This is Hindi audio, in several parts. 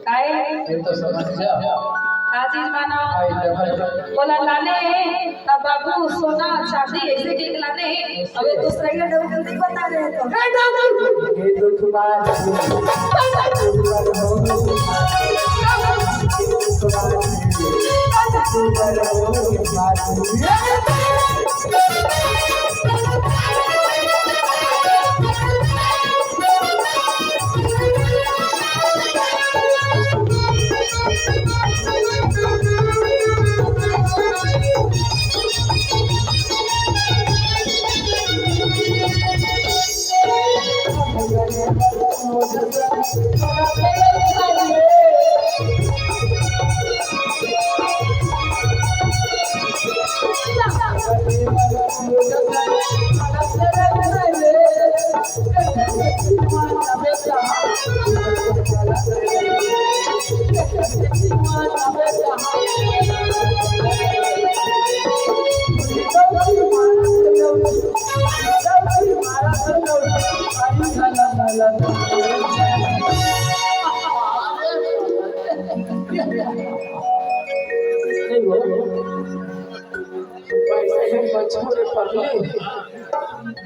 काय ये तो समझ जा का चीज माना आई जगह बोला लाने ना बाबू सोना चांदी ऐसे ठीक लाने अबे दूसरे के डर जल्दी बता रहे तो ये तो तुम्हारा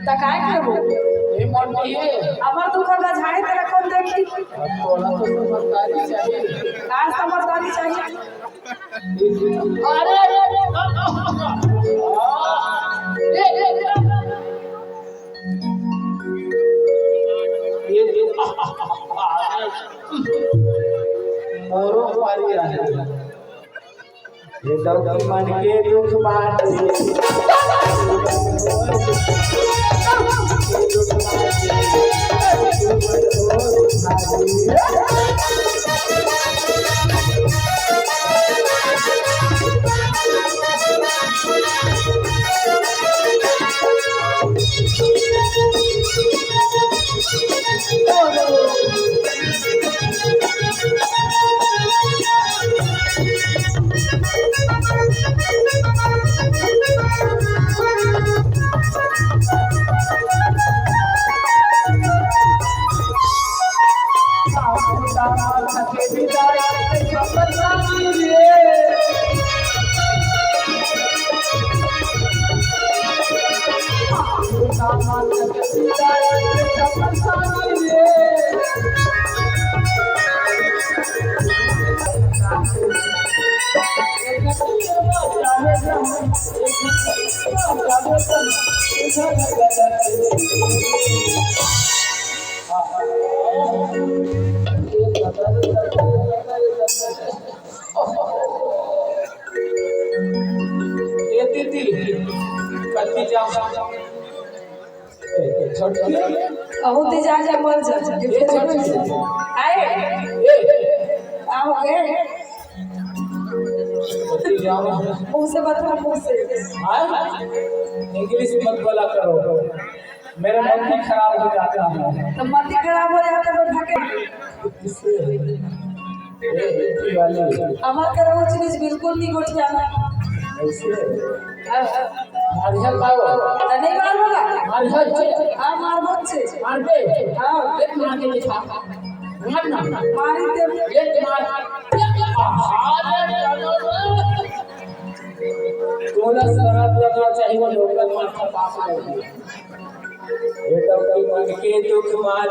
ता काय करबो ये मोटी है अमर दुख का झाड़े तेरा कौन देखी थोड़ा तो समझदारी चाहिए का समझदारी चाहिए अरे ये मोरो पारी आहे ये दौड़ी मन के दुख बांट अहो ते जा जा मर जा आए आओ गए मुंह से बता मुंह से इंग्लिश मत बोला करो मेरा मन भी खराब हो जाता है तो मत खराब हो जाता तो ढके हमार करो चीज बिल्कुल नहीं गोठ जाना मारिया पाओ तो नहीं मार होगा मारिया हां मार बच्चे मार दे हां एक मार के दिखा मार ना मारी दे एक मार तोला शराब लगा चाहिए वो लोकल माथा पास हो ये दौड़ी मन के दुख मार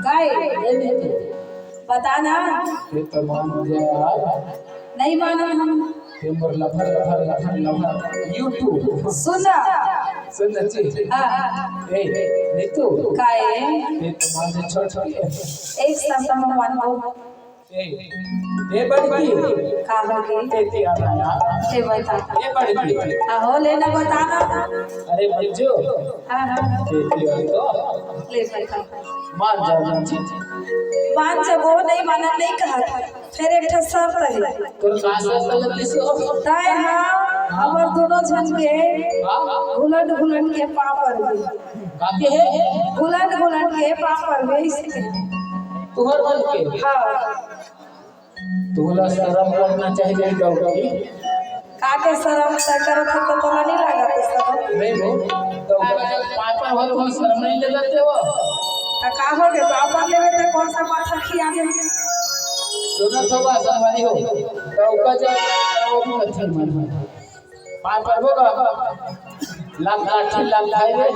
काय बता ना ये तो मान जा यार नहीं माना हम तेमर लफर यूट्यूब सुन सुन जी हाँ ए नीतू काय ये तो मान जा छोड़ एक समय वन को ए बड़ी का होगी ए आ यार ए बता ए बड़ी हो लेना बताना अरे बच्चो हाँ हाँ देखिए तो ले बता मान जा जी मान जब वो नहीं माना नहीं कहा फिर एक ठो शर्त है तो कासा गलती से ताय हाँ हमार दोनों जन के घुलट के पापड़ भी काके है घुलट के पापड़ भी इसके तुहर बन के हाँ तुला शर्म करना चाहिए डॉक्टर काके शर्म से करत है तो तोला नहीं लगा तो शर्म नहीं तो पापा वाले को शर्म नहीं ले लेते हो का हो गए पापड़ लेवे तो कौन सा माथा खिया दे सुना तो बात हमारी हो तो का जा वो भी अच्छा मन पापा बोला लाठी रे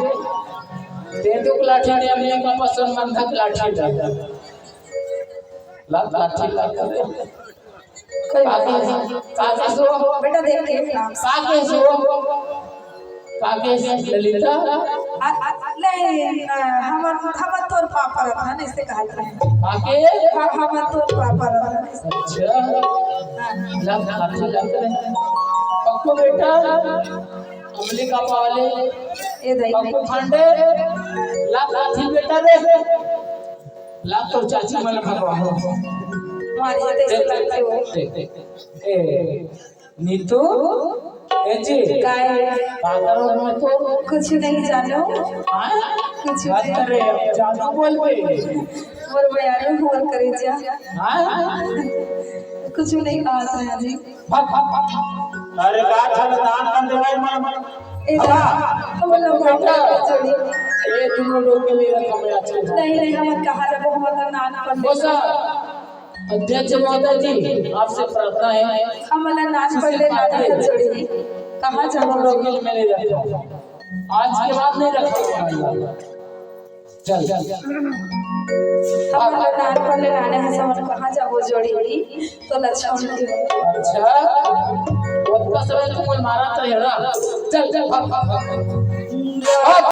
तेंदुक लाठी ने अपने का पसंद बंधक लाठी डाल लाठी काके सो बेटा देख के नाम काके ललिता ले हमर तोर पापड़ था ने से कहत रहे काके हमर तोर पापड़ अच्छा लाठी पक्को बेटा अमली का पाले ए दई पक्को खंडे लाठी बेटा दे लाख तो चाची मन भगवा हो हमारी जैसे लगते हो ए नीतू ए जी काय पागल में तो कुछ नहीं जानो कुछ बात कर रहे हैं जादू बोल पे और बयान हुआ करे जा हां कुछ नहीं कहा था जी अरे बात है दान कर दे मन ए हम लोग जोड़ी ये दोनों लोग के लिए हमें अच्छा नहीं हम कहा जब हम नान पर बोसा अध्यक्ष महोदय जी आपसे प्रार्थना है हम नान पर ले नान जोड़ी कहा हम जाओ लोग में ले जाते हैं आज के बाद नहीं रखेंगे चल हम नान पर ले नाने है समझ कहा जाओ जोड़ी तो लक्ष्मण की अच्छा वो तो सब तुम मारा तो है ना चल चल भाग भाग भाग